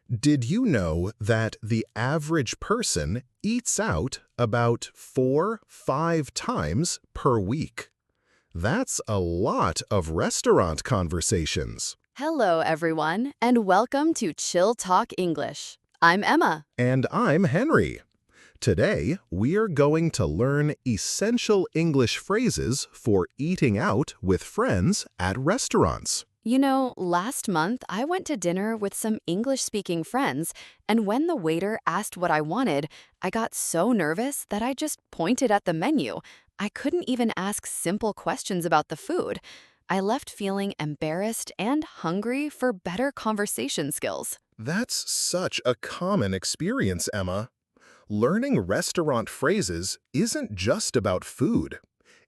Did you know that the average person eats out about 4-5 times per week? That's a lot of restaurant conversations. Hello, everyone, and welcome to ChillTalk English. I'm Emma. And I'm Henry. Today, we are going to learn essential English phrases for eating out with friends at restaurants. You know, last month I went to dinner with some English-speaking friends, and when the waiter asked what I wanted, I got so nervous that I just pointed at the menu. I couldn't even ask simple questions about the food. I left feeling embarrassed and hungry for better conversation skills. That's such a common experience, Emma. Learning restaurant phrases isn't just about food.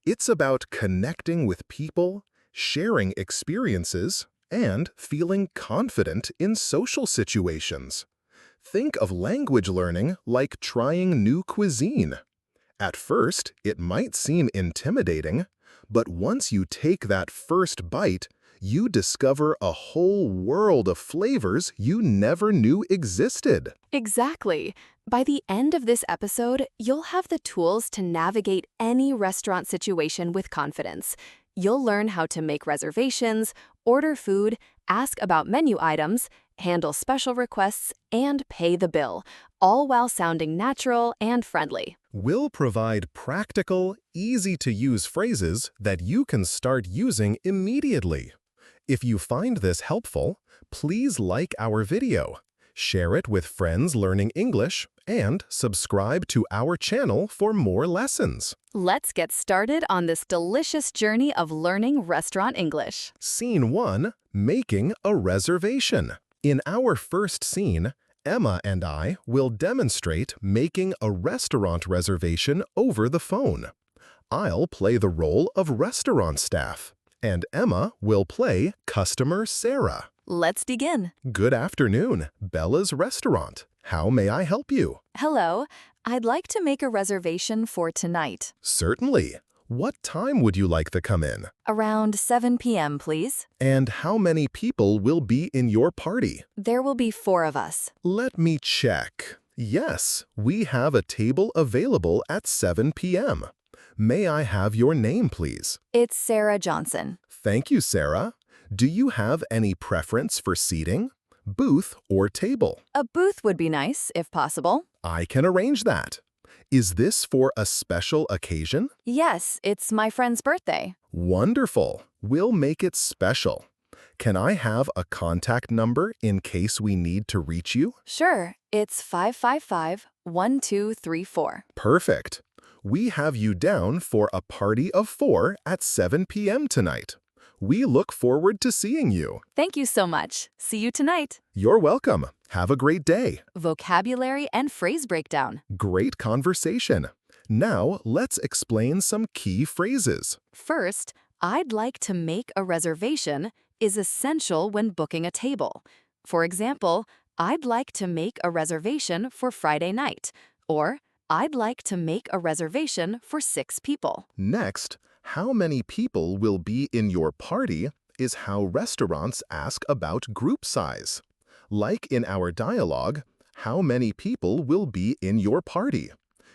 It's about connecting with people, sharing experiences, and feeling confident in social situations. Think of language learning like trying new cuisine. At first, it might seem intimidating, but once you take that first bite, you discover a whole world of flavors you never knew existed. Exactly. By the end of this episode, you'll have the tools to navigate any restaurant situation with confidence. You'll learn how to make reservations, order food, ask about menu items, handle special requests, and pay the bill, all while sounding natural and friendly. We'll provide practical, easy-to-use phrases that you can start using immediately. If you find this helpful, please like our video, share it with friends learning English, and subscribe to our channel for more lessons. Let's get started on this delicious journey of learning restaurant English. Scene 1. Making a reservation. In our first scene, Emma and I will demonstrate making a restaurant reservation over the phone. I'll play the role of restaurant staff, and Emma will play customer Sarah. Let's begin. Good afternoon, Bella's Restaurant. How may I help you? Hello, I'd like to make a reservation for tonight. Certainly. What time would you like to come in? Around 7 p.m., please. And how many people will be in your party? There will be 4 of us. Let me check. Yes, we have a table available at 7 p.m. May I have your name, please? It's Sarah Johnson. Thank you, Sarah. Do you have any preference for seating, booth, or table? A booth would be nice, if possible. I can arrange that. Is this for a special occasion? Yes, it's my friend's birthday. Wonderful. We'll make it special. Can I have a contact number in case we need to reach you? Sure, it's 555-1234. Perfect. We have you down for a party of 4 at 7 p.m. tonight. We look forward to seeing you. Thank you so much. See you tonight. You're welcome. Have a great day. Vocabulary and phrase breakdown. Great conversation. Now, let's explain some key phrases. First, I'd like to make a reservation is essential when booking a table. For example, I'd like to make a reservation for Friday night, or I'd like to make a reservation for 6 people. Next, how many people will be in your party is how restaurants ask about group size. Like in our dialogue, how many people will be in your party?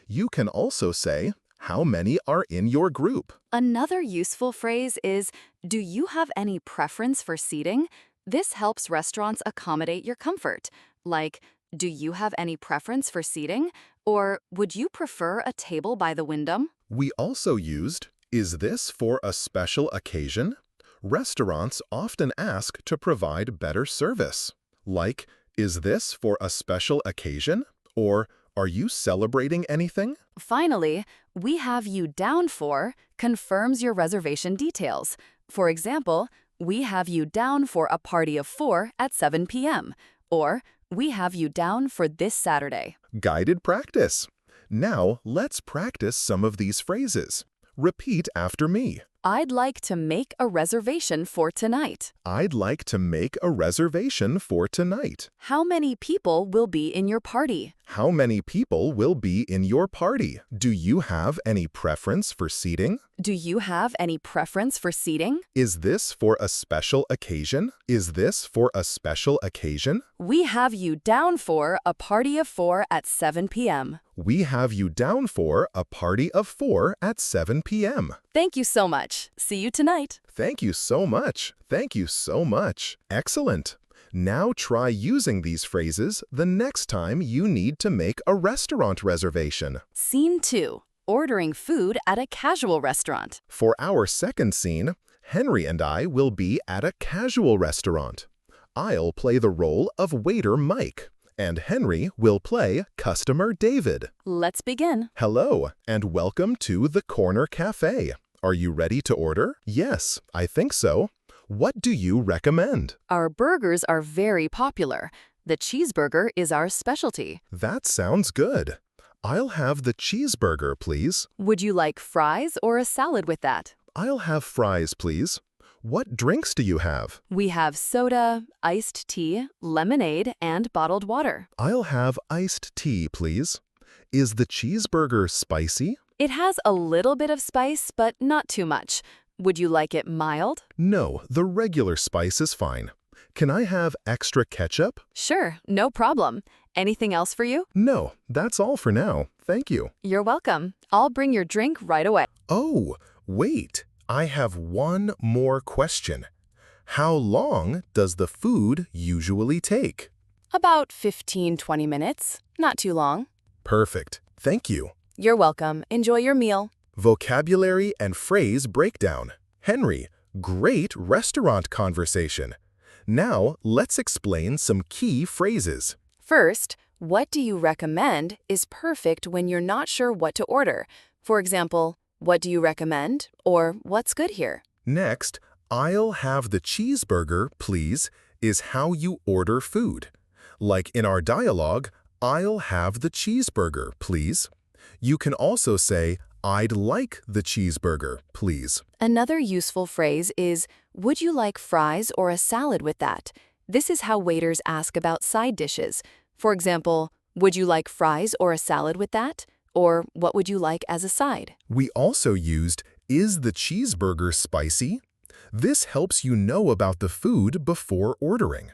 You can also say, how many are in your group? Another useful phrase is, do you have any preference for seating? This helps restaurants accommodate your comfort. Like, do you have any preference for seating? Or would you prefer a table by the window? We also used, is this for a special occasion? Restaurants often ask to provide better service. Like, is this for a special occasion? Or, are you celebrating anything? Finally, we have you down for confirms your reservation details. For example, we have you down for a party of 4 at 7 p.m. Or, we have you down for this Saturday. Guided practice. Now, let's practice some of these phrases. Repeat after me. I'd like to make a reservation for tonight. I'd like to make a reservation for tonight. How many people will be in your party? How many people will be in your party? Do you have any preference for seating? Do you have any preference for seating? Is this for a special occasion? Is this for a special occasion? We have you down for a party of 4 at 7 p.m. We have you down for a party of 4 at 7 p.m. Thank you so much. See you tonight. Thank you so much. Thank you so much. Excellent. Now try using these phrases the next time you need to make a restaurant reservation. Scene 2. Ordering food at a casual restaurant. For our second scene, Henry and I will be at a casual restaurant. I'll play the role of waiter Mike, and Henry will play customer David. Let's begin. Hello, and welcome to the Corner Cafe. Are you ready to order? Yes, I think so. What do you recommend? Our burgers are very popular. The cheeseburger is our specialty. That sounds good. I'll have the cheeseburger, please. Would you like fries or a salad with that? I'll have fries, please. What drinks do you have? We have soda, iced tea, lemonade, and bottled water. I'll have iced tea, please. Is the cheeseburger spicy? It has a little bit of spice, but not too much. Would you like it mild? No, the regular spice is fine. Can I have extra ketchup? Sure, no problem. Anything else for you? No, that's all for now. Thank you. You're welcome. I'll bring your drink right away. Oh, wait. I have one more question. How long does the food usually take? About 15-20 minutes. Not too long. Perfect. Thank you. You're welcome. Enjoy your meal. Vocabulary and phrase breakdown. Henry, great restaurant conversation. Now, let's explain some key phrases. First, what do you recommend is perfect when you're not sure what to order. For example, what do you recommend? Or what's good here? Next, I'll have the cheeseburger, please, is how you order food. Like in our dialogue, I'll have the cheeseburger, please. You can also say, I'd like the cheeseburger, please. Another useful phrase is, would you like fries or a salad with that? This is how waiters ask about side dishes. For example, would you like fries or a salad with that? Or what would you like as a side? We also used, is the cheeseburger spicy? This helps you know about the food before ordering.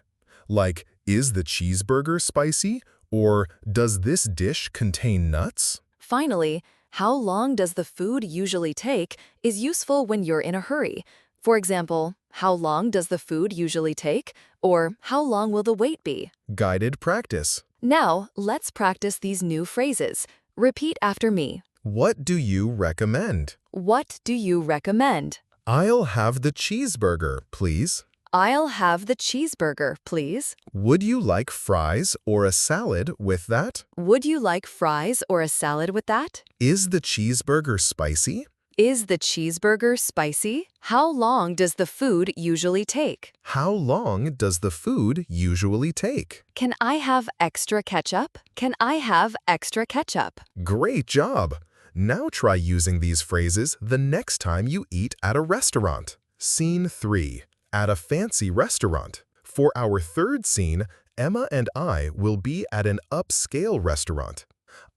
Like, is the cheeseburger spicy? Or does this dish contain nuts? Finally, how long does the food usually take is useful when you're in a hurry. For example, how long does the food usually take? Or how long will the wait be? Guided practice. Now, let's practice these new phrases. Repeat after me. What do you recommend? What do you recommend? I'll have the cheeseburger, please. I'll have the cheeseburger, please. Would you like fries or a salad with that? Would you like fries or a salad with that? Is the cheeseburger spicy? Is the cheeseburger spicy? How long does the food usually take? How long does the food usually take? Can I have extra ketchup? Can I have extra ketchup? Great job! Now try using these phrases the next time you eat at a restaurant. Scene 3. At a fancy restaurant. For our third scene, Emma and I will be at an upscale restaurant.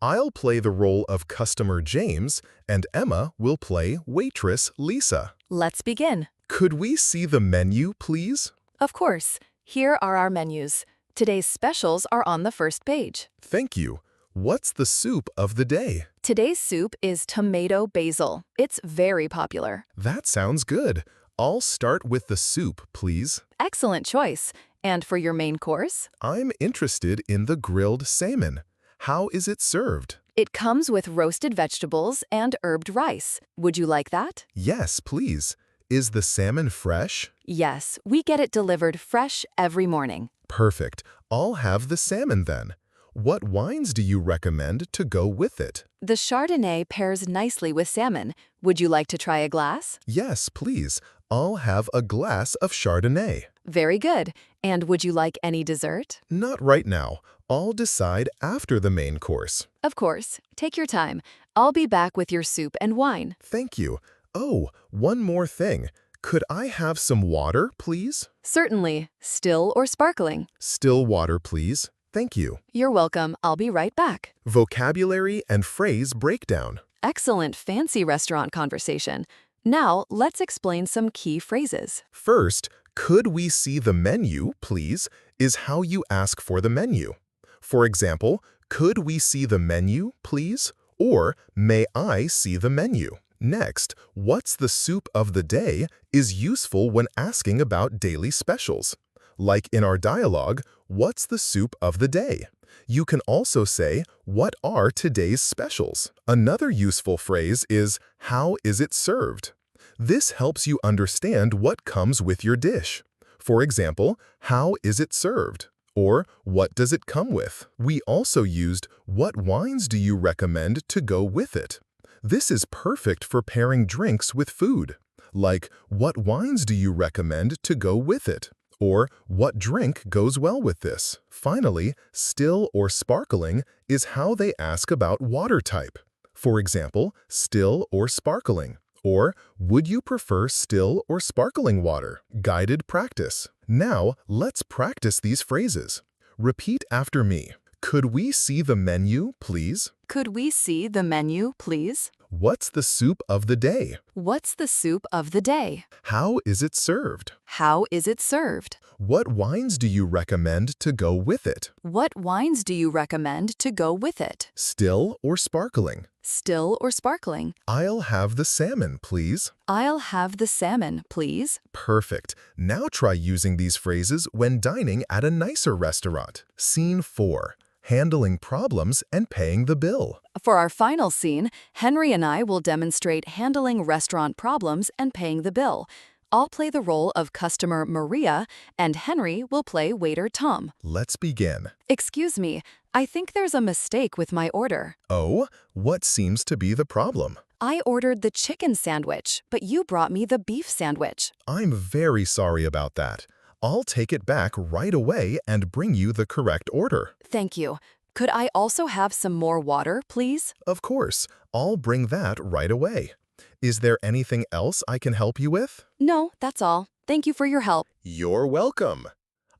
I'll play the role of customer James, and Emma will play waitress Lisa. Let's begin. Could we see the menu, please? Of course. Here are our menus. Today's specials are on the first page. Thank you. What's the soup of the day? Today's soup is tomato basil. It's very popular. That sounds good. I'll start with the soup, please. Excellent choice. And for your main course? I'm interested in the grilled salmon. How is it served? It comes with roasted vegetables and herbed rice. Would you like that? Yes, please. Is the salmon fresh? Yes, we get it delivered fresh every morning. Perfect. I'll have the salmon then. What wines do you recommend to go with it? The Chardonnay pairs nicely with salmon. Would you like to try a glass? Yes, please. I'll have a glass of Chardonnay. Very good. And would you like any dessert? Not right now. I'll decide after the main course. Of course. Take your time. I'll be back with your soup and wine. Thank you. Oh, one more thing. Could I have some water, please? Certainly. Still or sparkling? Still water, please. Thank you. You're welcome. I'll be right back. Vocabulary and phrase breakdown. Excellent fancy restaurant conversation. Now, let's explain some key phrases. First, could we see the menu, please, is how you ask for the menu. For example, could we see the menu, please? Or, may I see the menu? Next, what's the soup of the day is useful when asking about daily specials. Like in our dialogue, what's the soup of the day? You can also say, what are today's specials? Another useful phrase is, how is it served? This helps you understand what comes with your dish. For example, how is it served? Or, what does it come with? We also used, what wines do you recommend to go with it? This is perfect for pairing drinks with food. Like, what wines do you recommend to go with it? Or, what drink goes well with this? Finally, still or sparkling is how they ask about water type. For example, still or sparkling. Or, would you prefer still or sparkling water? Guided practice. Now, let's practice these phrases. Repeat after me. Could we see the menu, please? Could we see the menu, please? What's the soup of the day? What's the soup of the day? How is it served? How is it served? What wines do you recommend to go with it? What wines do you recommend to go with it? Still or sparkling? Still or sparkling? I'll have the salmon, please. I'll have the salmon, please. Perfect. Now try using these phrases when dining at a nicer restaurant. Scene 4. Handling problems and paying the bill. For our final scene, Henry and I will demonstrate handling restaurant problems and paying the bill. I'll play the role of customer Maria, and Henry will play waiter Tom. Let's begin. Excuse me, I think there's a mistake with my order. Oh, what seems to be the problem? I ordered the chicken sandwich, but you brought me the beef sandwich. I'm very sorry about that. I'll take it back right away and bring you the correct order. Thank you. Could I also have some more water, please? Of course, I'll bring that right away. Is there anything else I can help you with? No, that's all. Thank you for your help. You're welcome.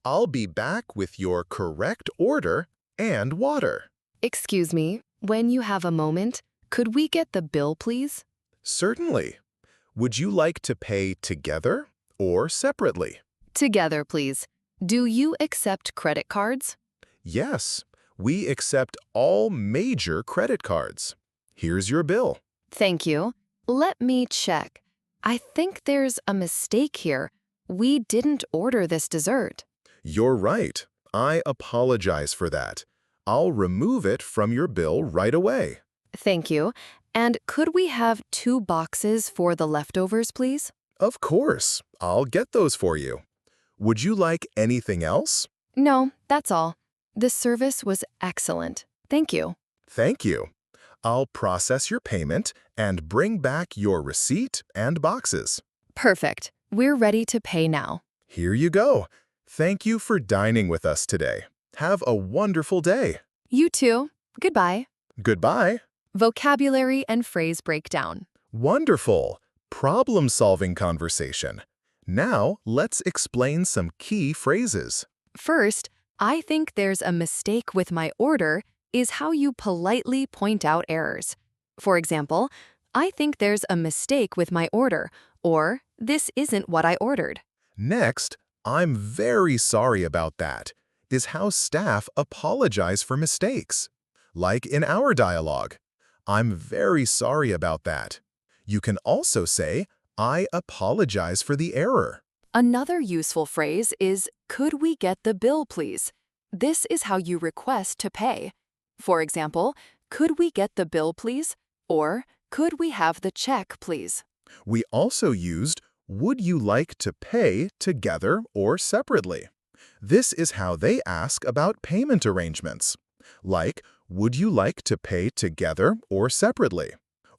I'll be back with your correct order and water. Excuse me, when you have a moment, could we get the bill, please? Certainly. Would you like to pay together or separately? Together, please. Do you accept credit cards? Yes, we accept all major credit cards. Here's your bill. Thank you. Let me check. I think there's a mistake here. We didn't order this dessert. You're right. I apologize for that. I'll remove it from your bill right away. Thank you. And could we have 2 boxes for the leftovers, please? Of course, I'll get those for you. Would you like anything else? No, that's all. The service was excellent. Thank you. Thank you. I'll process your payment and bring back your receipt and boxes. Perfect. We're ready to pay now. Here you go. Thank you for dining with us today. Have a wonderful day. You too. Goodbye. Goodbye. Vocabulary and phrase breakdown. Wonderful. Problem-solving conversation. Now, let's explain some key phrases. First, I think there's a mistake with my order is how you politely point out errors. For example, I think there's a mistake with my order, or this isn't what I ordered. Next, I'm very sorry about that, is how staff apologize for mistakes. Like in our dialogue, I'm very sorry about that. You can also say, I apologize for the error. Another useful phrase is, could we get the bill, please? This is how you request to pay. For example, could we get the bill, please? Or, could we have the check, please? We also used, would you like to pay together or separately? This is how they ask about payment arrangements. Like, would you like to pay together or separately?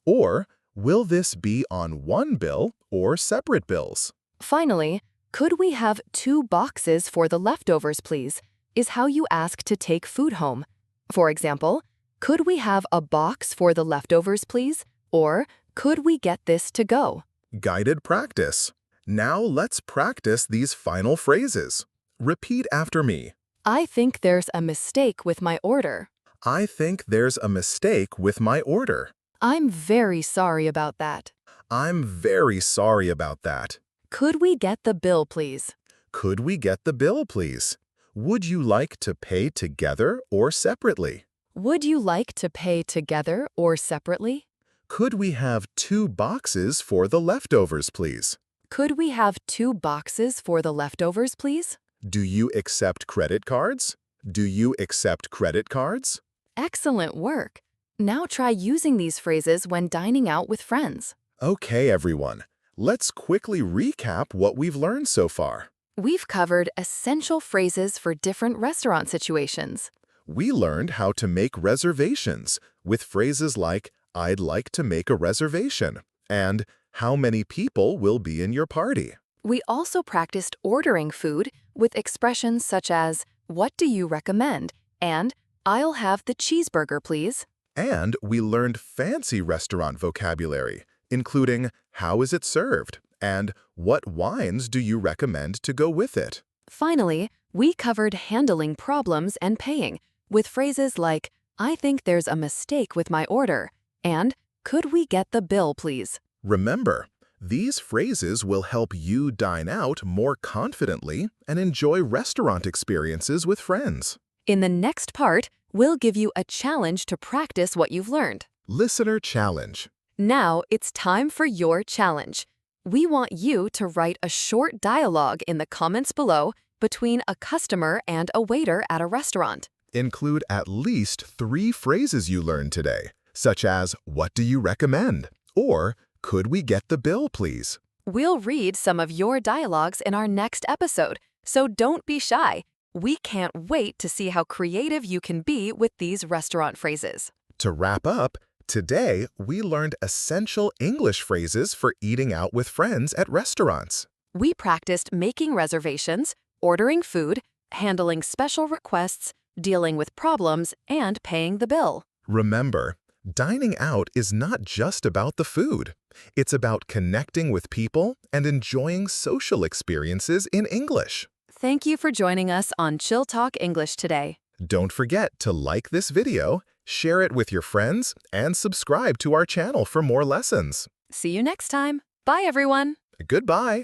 Or, will this be on one bill or separate bills? Finally, could we have 2 boxes for the leftovers, please? Is how you ask to take food home. For example, could we have a box for the leftovers, please? Or, Could we get this to go? Guided practice. Now let's practice these final phrases. Repeat after me. I think there's a mistake with my order. I think there's a mistake with my order. I'm very sorry about that. I'm very sorry about that. Could we get the bill, please? Could we get the bill, please? Would you like to pay together or separately? Would you like to pay together or separately? Could we have 2 boxes for the leftovers, please? Could we have 2 boxes for the leftovers, please? Do you accept credit cards? Do you accept credit cards? Excellent work. Now try using these phrases when dining out with friends. Okay, everyone. Let's quickly recap what we've learned so far. We've covered essential phrases for different restaurant situations. We learned how to make reservations with phrases like, I'd like to make a reservation, and how many people will be in your party. We also practiced ordering food with expressions such as, what do you recommend? And, I'll have the cheeseburger, please. And we learned fancy restaurant vocabulary, including how is it served and what wines do you recommend to go with it. Finally, we covered handling problems and paying with phrases like, I think there's a mistake with my order, and could we get the bill, please? Remember, these phrases will help you dine out more confidently and enjoy restaurant experiences with friends. In the next part, we'll give you a challenge to practice what you've learned. Listener challenge. Now it's time for your challenge. We want you to write a short dialogue in the comments below between a customer and a waiter at a restaurant. Include at least 3 phrases you learned today, such as, what do you recommend? Or, could we get the bill, please? We'll read some of your dialogues in our next episode, so don't be shy. We can't wait to see how creative you can be with these restaurant phrases. To wrap up, today we learned essential English phrases for eating out with friends at restaurants. We practiced making reservations, ordering food, handling special requests, dealing with problems, and paying the bill. Remember, dining out is not just about the food. It's about connecting with people and enjoying social experiences in English. Thank you for joining us on ChillTalk English today. Don't forget to like this video, share it with your friends, and subscribe to our channel for more lessons. See you next time. Bye, everyone. Goodbye.